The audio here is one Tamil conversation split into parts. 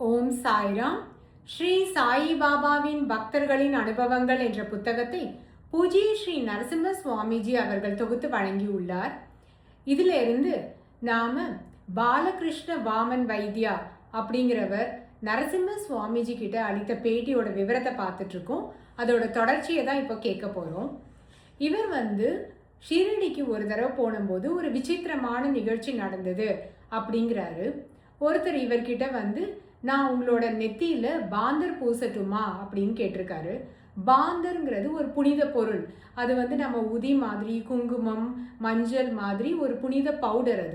ஓம் சாய்ராம். ஸ்ரீ சாயி பாபாவின் பக்தர்களின் அனுபவங்கள் என்ற புத்தகத்தை பூஜ்ய ஸ்ரீ நரசிம்ம சுவாமிஜி அவர்கள் தொகுத்து வழங்கியுள்ளார். இதிலிருந்து நாம பாலகிருஷ்ண வாமன் வைத்தியா அப்படிங்கிறவர் நரசிம்ம சுவாமிஜி கிட்ட அளித்த பேட்டியோட விவரத்தை பார்த்துட்டு இருக்கோம். அதோட தொடர்ச்சியை தான் இப்போ கேட்க போறோம். இவர் ஷீரடிக்கு ஒரு தடவை போனும்போது ஒரு விசித்திரமான நிகழ்ச்சி நடந்தது அப்படிங்கிறாரு. ஒருத்தர் இவர்கிட்ட நான் உங்களோட நெத்தியில பாந்தர் பூசட்டுமா அப்படின்னு கேட்டிருக்காரு. பாந்தர்ங்கிறது ஒரு புனித பொருள். அது நம்ம உதி மாதிரி, குங்குமம், மஞ்சள் மாதிரி ஒரு புனித பவுடர்.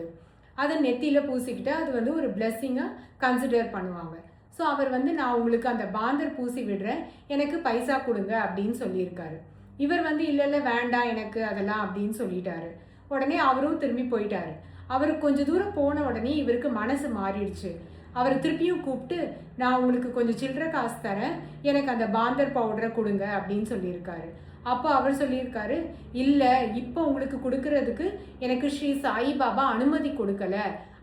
அதை நெத்தியில பூசிக்கிட்டு அது ஒரு பிளெஸ்ஸிங்காக கன்சிடர் பண்ணுவாங்க. ஸோ அவர் நான் உங்களுக்கு அந்த பாந்தர் பூசி விடுறேன், எனக்கு பைசா கொடுங்க அப்படின்னு சொல்லியிருக்காரு. இவர் இல்லை வேண்டாம் எனக்கு அதெல்லாம் அப்படின்னு சொல்லிட்டாரு. உடனே அவரும் திரும்பி போயிட்டாரு. அவர் கொஞ்சம் தூரம் போன உடனே இவருக்கு மனசு மாறிடுச்சு. அவரை திருப்பியும் கூப்பிட்டு, நான் உங்களுக்கு கொஞ்சம் சில்லறை காசு தரேன், எனக்கு அந்த பாந்தர் பவுடரை கொடுங்க அப்படின்னு சொல்லியிருக்காரு. அப்போ அவர் சொல்லியிருக்காரு, இல்லை இப்போ உங்களுக்கு கொடுக்கறதுக்கு எனக்கு ஸ்ரீ சாயிபாபா அனுமதி கொடுக்கல,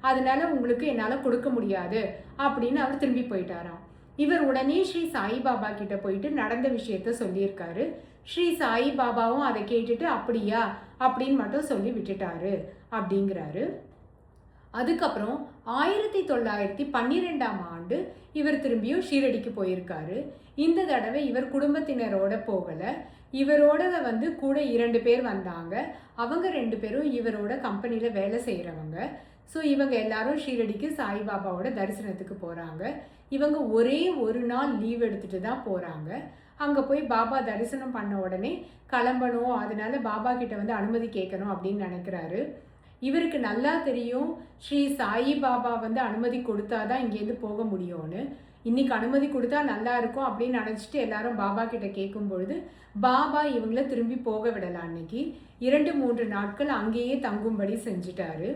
அதனால உங்களுக்கு என்னால் கொடுக்க முடியாது அப்படின்னு அவர் திரும்பி போயிட்டாராம். இவர் உடனே ஸ்ரீ சாயிபாபா கிட்ட போயிட்டு நடந்த விஷயத்த சொல்லியிருக்காரு. ஸ்ரீ சாயிபாபாவும் அதை கேட்டுட்டு அப்படியா அப்படின்னு மட்டும் சொல்லி விட்டுட்டாரு அப்படிங்கிறாரு. அதுக்கப்புறம் 1912ஆம் ஆண்டு இவர் திரும்பியும் ஷீரடிக்கு போயிருக்காரு. இந்த தடவை இவர் குடும்பத்தினரோட போகலை. இவரோட கூட 2 பேர் வந்தாங்க. அவங்க 2 பேரும் இவரோட கம்பெனியில் வேலை செய்கிறவங்க. ஸோ இவங்க எல்லாரும் ஷீரடிக்கு சாய்பாபாவோட தரிசனத்துக்கு போகிறாங்க. இவங்க ஒரே ஒரு நாள் லீவ் எடுத்துகிட்டு தான் போகிறாங்க. அங்கே போய் பாபா தரிசனம் பண்ண உடனே கிளம்பணும், அதனால பாபா கிட்ட அனுமதி கேட்கணும் அப்படின்னு நினைக்கிறாரு. இவருக்கு நல்லா தெரியும் ஸ்ரீ சாயி பாபா அனுமதி கொடுத்தாதான் இங்கேருந்து போக முடியும்னு. இன்னைக்கு அனுமதி கொடுத்தா நல்லா இருக்கும் அப்படின்னு நினச்சிட்டு எல்லாரும் பாபா கிட்ட கேட்கும் பொழுது பாபா இவங்கள திரும்பி போக விடல. அன்னைக்கு 2-3 நாட்கள் அங்கேயே தங்கும்படி செஞ்சிட்டாரு.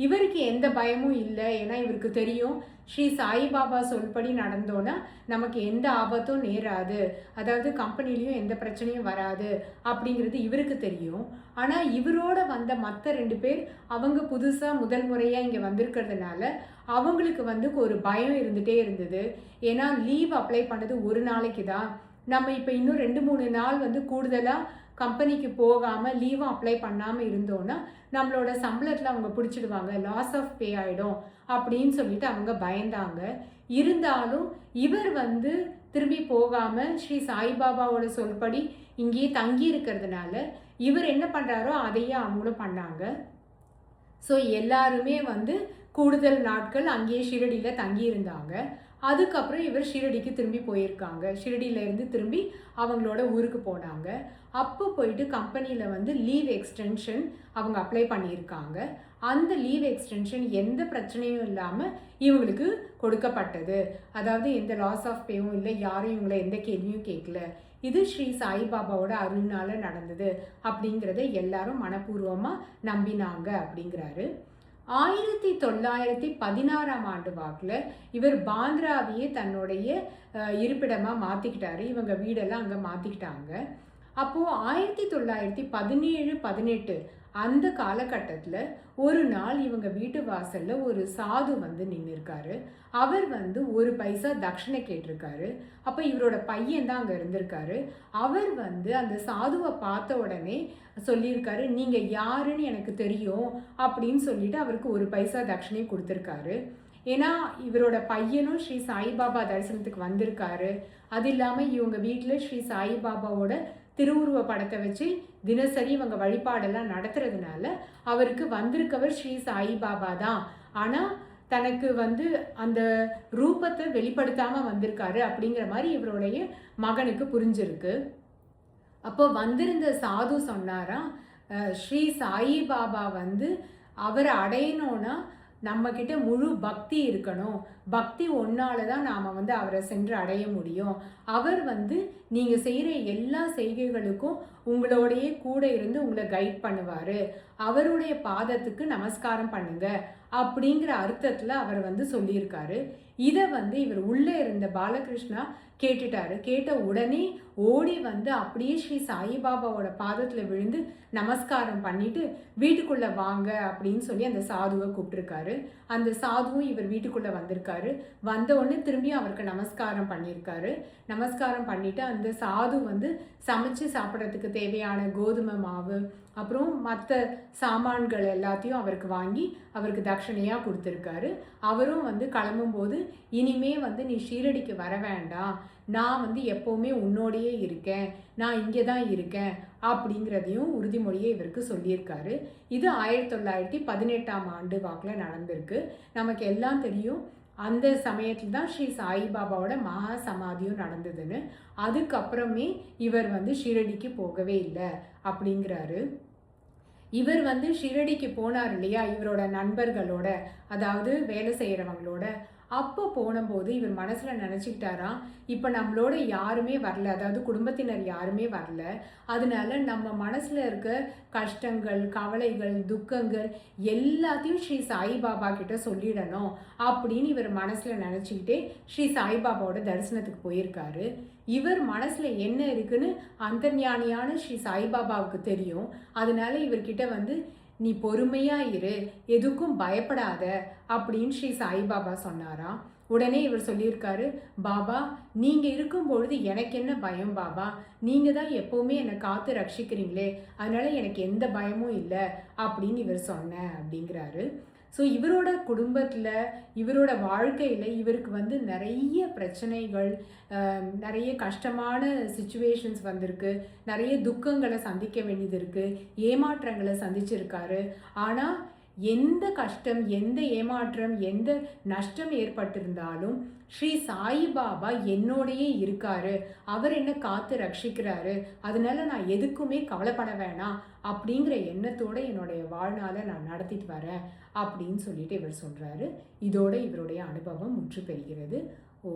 இவருக்கு எந்த பயமும் இல்லை. ஏன்னா இவருக்கு தெரியும் ஸ்ரீ சாயிபாபா சொல்படி நடந்தோன்னா நமக்கு எந்த ஆபத்தும் நேராது, அதாவது கம்பெனிலையும் எந்த பிரச்சனையும் வராது அப்படிங்கிறது இவருக்கு தெரியும். ஆனால் இவரோட வந்த மற்ற 2 பேர் அவங்க புதுசாக முதல் முறையாக இங்கே வந்திருக்கிறதுனால அவங்களுக்கு ஒரு பயம் இருந்துகிட்டே இருந்தது. ஏன்னா லீவ் அப்ளை பண்ணது ஒரு நாளைக்கு தான். நம்ம இப்போ இன்னும் 2-3 நாள் கூடுதலாக கம்பெனிக்கு போகாமல் லீவும் அப்ளை பண்ணாமல் இருந்தோன்னா நம்மளோட சம்பளத்தில் அவங்க பிடிச்சிடுவாங்க, லாஸ் ஆஃப் பே ஆகிடும் அப்படின்னு சொல்லிட்டு அவங்க பயந்தாங்க. இருந்தாலும் இவர் திரும்பி போகாமல் ஸ்ரீ சாய்பாபாவோட சொல்படி இங்கேயே தங்கி இருக்கிறதுனால இவர் என்ன பண்ணுறாரோ அதையே அவங்களும் பண்ணாங்க. ஸோ எல்லாருமே கூடுதல் நாட்கள் அங்கேயே ஷீரடியில் தங்கி இருந்தாங்க. அதுக்கப்புறம் இவர் ஷீரடிக்கு திரும்பி போயிருக்காங்க. ஷீரடியிலேருந்து திரும்பி அவங்களோட ஊருக்கு போனாங்க. அப்போ போயிட்டு கம்பெனியில் லீவ் எக்ஸ்டென்ஷன் அவங்க அப்ளை பண்ணியிருக்காங்க. அந்த லீவ் எக்ஸ்டென்ஷன் எந்த பிரச்சனையும் இல்லாமல் இவங்களுக்கு கொடுக்கப்பட்டது. அதாவது எந்த லாஸ் ஆஃப் பேவும் இல்லை, யாரும் இவங்களை எந்த கேள்வியும் கேட்கல. இது ஸ்ரீ சாய்பாபாவோட அருள்னால நடந்தது அப்படிங்கிறத எல்லாரும் மனப்பூர்வமாக நம்பினாங்க அப்படிங்கிறாரு. 1916ஆம் ஆண்டு வாக்கில் இவர் பாந்திராவையே தன்னுடைய இருப்பிடமாக மாற்றிக்கிட்டாரு. இவங்க வீடெல்லாம் அங்கே மாற்றிக்கிட்டாங்க. அப்போது 1917-18 அந்த காலகட்டத்தில் ஒரு நாள் இவங்க வீட்டு வாசலில் ஒரு சாது நின்று இருக்காரு. அவர் 1 பைசா தட்சணை கேட்டிருக்காரு. அப்போ இவரோட பையன் தான் அங்கே இருந்திருக்காரு. அவர் அந்த சாதுவை பார்த்த உடனே சொல்லியிருக்காரு, நீங்கள் யாருன்னு எனக்கு தெரியும் அப்படின்னு சொல்லிட்டு அவருக்கு 1 பைசா தட்சணை கொடுத்துருக்காரு. ஏன்னா இவரோட பையனும் ஸ்ரீ சாய்பாபா தரிசனத்துக்கு வந்திருக்காரு. அது இல்லாமல் இவங்க வீட்டில் ஸ்ரீ சாய்பாபாவோட திருவுருவ படத்தை வச்சு தினசரி இவங்க வழிபாடெல்லாம் நடத்துறதுனால அவருக்கு வந்திருக்கவர் ஸ்ரீ சாயிபாபா தான். ஆனால் தனக்கு அந்த ரூபத்தை வெளிப்படுத்தாமல் வந்திருக்காரு அப்படிங்கிற மாதிரி இவருடைய மகனுக்கு புரிஞ்சிருக்கு. அப்போ வந்திருந்த சாது சொன்னாராம், ஸ்ரீ சாயிபாபா அவரை அடையணும்னா நம்மக்கிட்ட முழு பக்தி இருக்கணும், பக்தி ஒன்னால தான் நாம் அவரை சென்று அடைய முடியும். அவர் நீங்கள் செய்கிற எல்லா செய்கைகளுக்கும் உங்களோடையே கூட இருந்து உங்களை கைட் பண்ணுவார், அவருடைய பாதத்துக்கு நமஸ்காரம் பண்ணுங்க அப்படிங்கிற அர்த்தத்தில் அவர் சொல்லியிருக்காரு. இதை வந்து இவர் உள்ளே இருந்த பாலகிருஷ்ணா கேட்டுட்டாரு. கேட்ட உடனே ஓடி வந்து அப்படியே ஸ்ரீ சாயிபாபாவோட பாதத்தில் விழுந்து நமஸ்காரம் பண்ணிட்டு வீட்டுக்குள்ளே வாங்க அப்படின்னு சொல்லி அந்த சாதுவை கூப்பிட்டுருக்காரு. அந்த சாதுவும் இவர் வீட்டுக்குள்ளே வந்திருக்காரு. வந்த உடனே திரும்பியும் அவருக்கு நமஸ்காரம் பண்ணியிருக்காரு. நமஸ்காரம் பண்ணிட்டு அந்த சாது வந்து சமைச்சு சாப்பிட்றதுக்கு தேவையான கோதுமை மாவு அப்புறம் மற்ற சாமான்கள் எல்லாத்தையும் அவருக்கு வாங்கி அவருக்கு தட்சணையாக கொடுத்துருக்காரு. அவரும் வந்து கிளம்பும்போது இனிமே வந்து நீ ஷீரடிக்கு வர வேண்டாம், நான் வந்து எப்போவுமே உன்னோடையே இருக்கேன், நான் இங்கே தான் இருக்கேன் அப்படிங்கிறதையும் உறுதிமொழியை இவருக்கு சொல்லியிருக்காரு. இது 1918ஆம் ஆண்டு வாக்கில் நடந்திருக்கு. நமக்கு எல்லாம் தெரியும் அந்த சமயத்தில் தான் ஸ்ரீ சாயிபாபாவோட மகா சமாதியும் நடந்ததுன்னு. அதுக்கப்புறமே இவர் வந்து ஷீரடிக்கு போகவே இல்லை அப்படிங்கிறாரு. இவர் வந்து ஷீரடிக்கு போனார் இல்லையா இவரோட நண்பர்களோட, அதாவது வேலை செய்கிறவங்களோட. அப்போ போனபோது இவர் மனசில் நினச்சிக்கிட்டாராம், இப்போ நம்மளோட யாருமே வரல, அதாவது குடும்பத்தினர் யாருமே வரல, அதனால நம்ம மனசில் இருக்க கஷ்டங்கள், கவலைகள், துக்கங்கள் எல்லாத்தையும் ஸ்ரீ சாய்பாபா கிட்ட சொல்லிடணும் அப்படின்னு இவர் மனசில் நினச்சிக்கிட்டே ஸ்ரீ சாய்பாபாவோட தரிசனத்துக்கு போயிருக்காரு. இவர் மனசில் என்ன இருக்குன்னு அந்தர்ஞானியான ஸ்ரீ சாய்பாபாவுக்கு தெரியும். அதனால இவர்கிட்ட வந்து நீ பொறுமையா இரு, எதுக்கும் பயப்படாத அப்படின்னு ஸ்ரீ சாய்பாபா சொன்னாராம். உடனே இவர் சொல்லியிருக்காரு, பாபா நீங்க இருக்கும் பொழுது எனக்கு என்ன பயம் பாபா, நீங்க தான் எப்பவுமே என்னை காத்து ரட்சிக்கிறீங்களே, அதனால எனக்கு எந்த பயமும் இல்லை அப்படின்னு இவர் சொன்னேன் அப்படிங்கிறாரு. ஸோ இவரோட குடும்பத்தில் இவரோட வாழ்க்கையில் இவருக்கு வந்து நிறைய பிரச்சனைகள், நிறைய கஷ்டமான சுச்சுவேஷன்ஸ் வந்திருக்கு, நிறைய துக்கங்களை சந்திக்க வேண்டியது இருக்குது, ஏமாற்றங்களை சந்திச்சிருக்காரு. ஆனால் எந்த கஷ்டம், எந்த ஏமாற்றம், எந்த நஷ்டம் ஏற்பட்டிருந்தாலும் ஸ்ரீ சாயிபாபா என்னோடையே இருக்காரு, அவர் என்ன காத்து ரட்சிக்கிறாரு, அதனால நான் எதுக்குமே கவலைப்பட வேணாம் அப்படிங்கிற எண்ணத்தோட என்னுடைய வாழ்நாளை நான் நடத்திட்டு வரேன் அப்படின்னு சொல்லிட்டு இவர் சொல்றாரு. இதோட இவருடைய அனுபவம் முற்று பெறுகிறது. ஓ